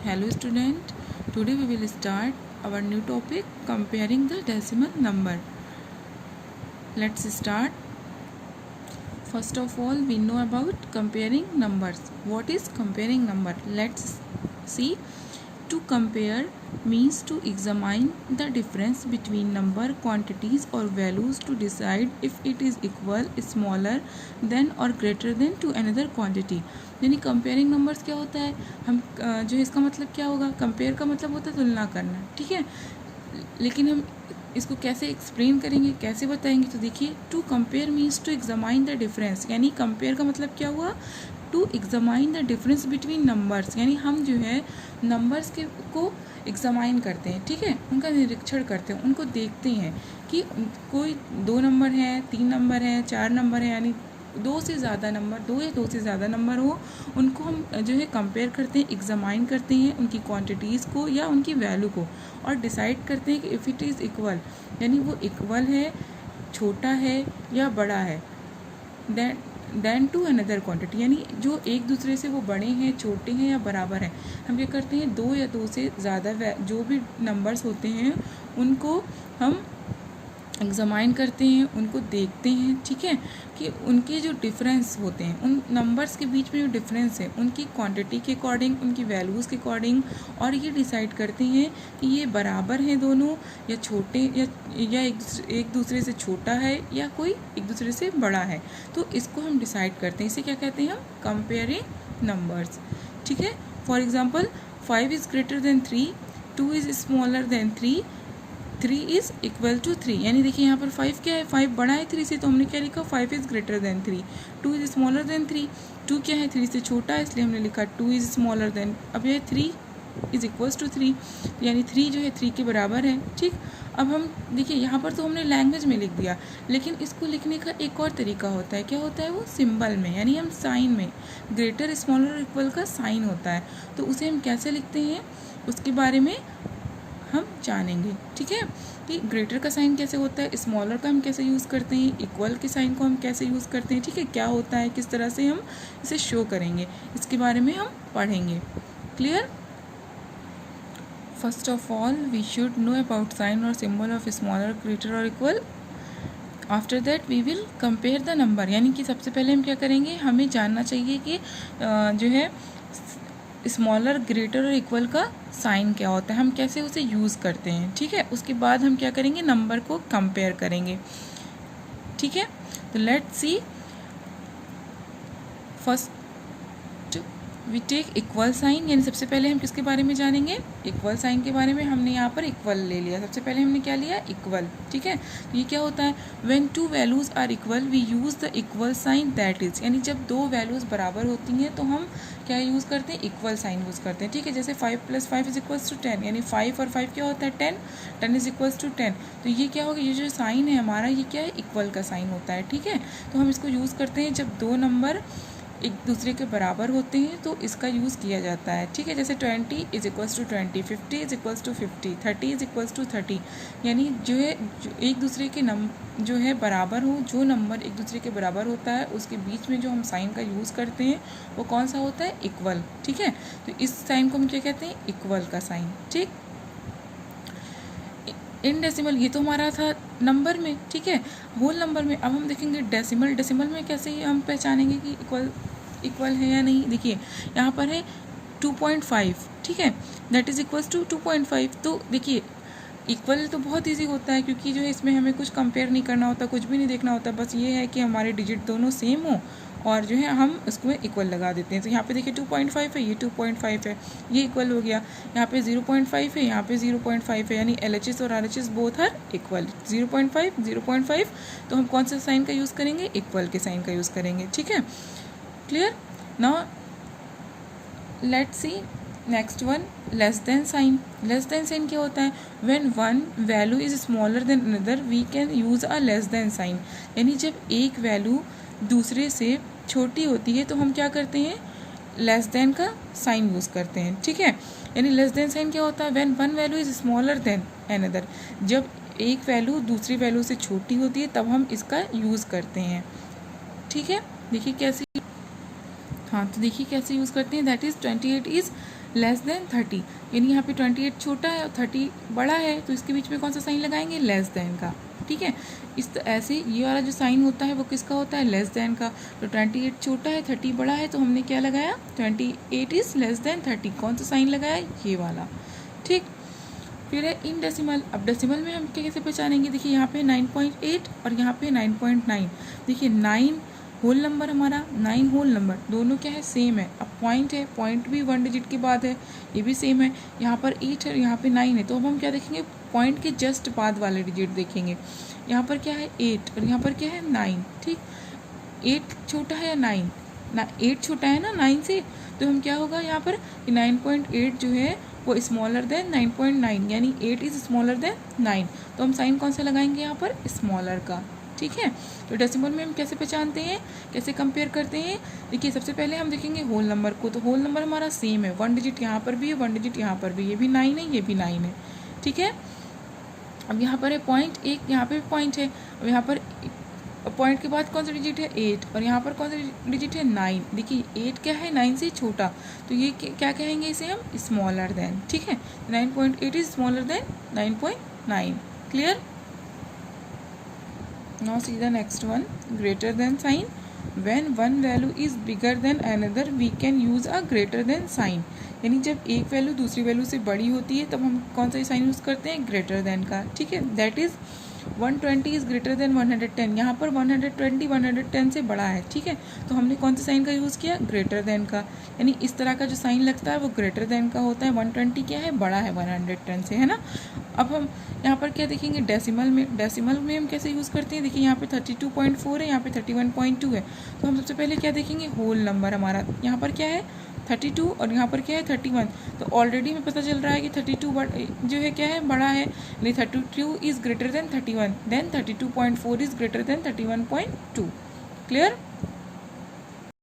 Hello student, today we will start our new topic comparing the decimal number. Let's start. First of all, we know about comparing numbers. What is comparing number? Let's see. To compare means to examine the difference between number, quantities or values to decide if it is equal, smaller than or greater than to another quantity. यानी comparing numbers क्या होता है, हम जो इसका मतलब क्या होगा, कंपेयर का मतलब होता है तुलना करना, ठीक है। लेकिन हम इसको कैसे एक्सप्लेन करेंगे, कैसे बताएंगे, तो देखिए to compare means to examine the difference, यानी कंपेयर का मतलब क्या हुआ, to examine the difference between numbers, यानी हम जो है नंबर्स के को एग्जामाइन करते हैं, ठीक है, उनका निरीक्षण करते हैं, उनको देखते हैं कि कोई 2 नंबर हैं, 3 नंबर हैं, 4 नंबर हैं, यानी 2 से ज़्यादा नंबर, 2 या 2 से ज़्यादा नंबर हो, उनको हम जो है कंपेयर करते हैं, एग्जामाइन करते हैं उनकी क्वांटिटीज़ को या उनकी वैल्यू को, और डिसाइड करते हैं कि इफ़ इट इज़ इक्वल, यानी वो इक्वल है, छोटा है या बड़ा है, देन टू अनदर क्वांटिटी, यानी जो एक दूसरे से वो बड़े हैं, छोटे हैं या बराबर हैं। हम क्या करते हैं, 2 या 2 से ज़्यादा जो भी नंबर्स होते हैं उनको हम एग्जामाइन करते हैं, उनको देखते हैं, ठीक है, कि उनके जो डिफरेंस होते हैं, उन नंबर्स के बीच में जो डिफरेंस है उनकी क्वांटिटी के अकॉर्डिंग, उनकी वैल्यूज़ के अकॉर्डिंग, और ये डिसाइड करते हैं कि ये बराबर हैं दोनों, या छोटे या एक दूसरे से छोटा है या कोई एक दूसरे से बड़ा है, तो इसको हम डिसाइड करते हैं। इसे क्या कहते हैं, हम कंपेयरिंग नंबर्स, ठीक है। For example 5 is greater than 3, 2 is smaller than 3, 3 is equal to 3, यानी देखिए यहाँ पर 5 क्या है, 5 बड़ा है 3 से, तो हमने क्या लिखा, 5 is greater than 3, 2 is smaller than 3, 2 क्या है, 3 से छोटा है, इसलिए हमने लिखा 2 इज़ स्मॉलर देन, अब यह 3 इज़ इक्वल्स टू 3, यानी 3 जो है 3 के बराबर है, ठीक। अब हम देखिए यहाँ पर तो हमने लैंग्वेज में लिख दिया, लेकिन इसको लिखने का एक और तरीका होता है, क्या होता है वो, सिंबल में, यानी हम साइन में, ग्रेटर स्मॉलर इक्वल का साइन होता है, तो उसे हम कैसे लिखते हैं उसके बारे में हम जानेंगे, ठीक है, कि ग्रेटर का साइन कैसे होता है, स्मॉलर का हम कैसे यूज़ करते हैं, इक्वल के साइन को हम कैसे यूज़ करते हैं, ठीक है, क्या होता है, किस तरह से हम इसे शो करेंगे, इसके बारे में हम पढ़ेंगे। Clear. First of all we should know about sign और सिंबल ऑफ स्मॉलर, ग्रेटर और equal. After that we will compare the number, यानी कि सबसे पहले हम क्या करेंगे, हमें जानना चाहिए कि जो है स्मॉलर, ग्रेटर और इक्वल का साइन क्या होता है, हम कैसे उसे यूज़ करते हैं, ठीक है। उसके बाद हम क्या करेंगे, नंबर को कंपेयर करेंगे, ठीक है। तो let's see, first we take equal sign, यानी सबसे पहले हम किसके बारे में जानेंगे, इक्वल साइन के बारे में। हमने यहाँ पर इक्वल ले लिया, सबसे पहले हमने क्या लिया, इक्वल, ठीक है। तो ये क्या होता है, when two values are equal we use the equal sign, that is, यानी जब 2 वैल्यूज़ बराबर होती हैं तो हम क्या यूज़ करते हैं, इक्वल साइन यूज़ करते हैं, ठीक है। जैसे 5 + 5 इज इक्वल्स टू 10, यानी 5 और 5 क्या होता है, 10, 10 इज इक्वल्स टू 10, तो ये क्या होगा, ये जो साइन है हमारा, ये क्या है, इक्वल का साइन होता है, ठीक है। तो हम इसको यूज़ करते हैं जब 2 नंबर एक दूसरे के बराबर होते हैं, तो इसका यूज़ किया जाता है, ठीक है। जैसे 20 is equals to 20, 50 is equals to 50, 30 is equals to 30, यानी जो है एक दूसरे के जो है बराबर हो, जो नंबर एक दूसरे के बराबर होता है उसके बीच में जो हम साइन का यूज़ करते हैं वो कौन सा होता है, इक्वल, ठीक है। तो इस साइन को हम क्या कहते हैं, इक्वल का साइन, ठीक। इन डेसिमल, ये तो हमारा था नंबर में, ठीक है, होल नंबर में। अब हम देखेंगे डेसिमल, डेसिमल में कैसे हम पहचानेंगे कि इक्वल है या नहीं। देखिए यहाँ पर है 2.5, ठीक है, दैट इज़ इक्वल्स टू 2.5, तो देखिए इक्वल तो बहुत इजी होता है, क्योंकि जो है इसमें हमें कुछ कंपेयर नहीं करना होता, कुछ भी नहीं देखना होता, बस ये है कि हमारे डिजिट दोनों सेम हो और जो है हम उसको इक्वल लगा देते हैं। तो यहाँ पे देखिए 2.5 है, ये 2.5 है, ये इक्वल हो गया। यहाँ पे 0.5 है, यहाँ पे 0.5 है, यानी LHS और RHS बोथ आर इक्वल, 0.5 0.5, तो हम कौन सा साइन का यूज़ करेंगे, इक्वल के साइन का यूज़ करेंगे, ठीक है। Clear. Now let's see next one, less than sign. Less than sign क्या होता है, when one value is smaller than another we can use a less than sign, यानी जब एक वैल्यू दूसरे से छोटी होती है तो हम क्या करते हैं, लेस देन का साइन यूज़ करते हैं, ठीक है। यानी लेस देन साइन क्या होता है, when one value is smaller than another, जब एक वैल्यू दूसरी वैल्यू से छोटी होती है तब हम इसका यूज़ करते हैं, ठीक है। देखिए कैसे, हाँ, तो देखिए कैसे यूज़ करते हैं, that is 28 is less than 30, यानी यहाँ पे 28 छोटा है और 30 बड़ा है, तो इसके बीच में कौन सा साइन लगाएंगे, लेस देन का। ठीक है, ऐसे ये वाला जो साइन होता है वो किसका होता है, लेस देन का। तो 28 छोटा है, 30 बड़ा है, तो हमने क्या लगाया, 28 इज़ लेस देन 30, कौन सा साइन लगाया, ये वाला। ठीक, फिर है इन डेसिमल। अब डेसिमल में हम कैसे पहचानेंगे, देखिए यहाँ पे 9.8 और यहाँ पे 9.9। देखिए 9 होल नंबर, हमारा 9 होल नंबर दोनों क्या है, सेम है। अब पॉइंट है, पॉइंट भी 1 डिजिट के बाद है, ये भी सेम है। यहाँ पर 8 है, यहाँ पे 9 है, तो अब हम क्या देखेंगे, पॉइंट के जस्ट बाद वाले डिजिट देखेंगे। यहाँ पर क्या है 8 और यहाँ पर क्या है 9। ठीक, 8 छोटा है या 9 ना, 8 छोटा है ना 9 से, तो हम क्या होगा यहाँ पर 9.8 जो है वो स्मॉलर देन 9.9, यानी 8 इज़ स्मॉलर देन 9, तो हम साइन कौन सा लगाएंगे यहाँ पर, स्मॉलर का। ठीक है, तो डेसिमल में हम कैसे पहचानते हैं, कैसे कंपेयर करते हैं, देखिए सबसे पहले हम देखेंगे होल नंबर को, तो होल नंबर हमारा सेम है, 1 डिजिट यहाँ पर भी है, 1 डिजिट यहाँ पर भी, ये भी 9 है, ये भी 9 है। ठीक है, अब यहाँ पर है पॉइंट, एक यहाँ पे भी पॉइंट है, अब यहाँ पर पॉइंट के बाद कौन सा डिजिट है, 8, और यहाँ पर कौन सा डिजिट है, 9। देखिए 8 क्या है, 9 से छोटा, तो ये क्या कहेंगे इसे हम, स्मॉलर देन। ठीक है, 9.8 is smaller than 9.9। Clear. Now see the next one, greater than sign. When one value is bigger than another we can use a greater than sign, यानी जब एक वैल्यू दूसरी वैल्यू से बड़ी होती है तब हम कौन सा साइन यूज़ करते हैं, ग्रेटर देन का। ठीक है, that is 120 is greater then 110, यहाँ पर 120 110 से बड़ा है। ठीक है, तो हमने कौन से साइन का यूज़ किया, ग्रेटर देन का, यानी इस तरह का जो साइन लगता है वो ग्रेटर देन का होता है। 120 क्या है, बड़ा है 110 से, है ना। अब हम यहाँ पर क्या देखेंगे, डेसिमल में। डेसिमल में हम कैसे यूज़ करते हैं, देखिए यहाँ पे 32.4 है, यहाँ पे 31.2 है, तो हम सबसे पहले क्या देखेंगे, होल नंबर हमारा यहाँ पर क्या है 32 और यहाँ पर क्या है 31, तो ऑलरेडी हमें पता चल रहा है कि 32 जो है क्या है, बड़ा है, यानी 32 is greater than 31, then 32.4 is greater than 31.2। Clear.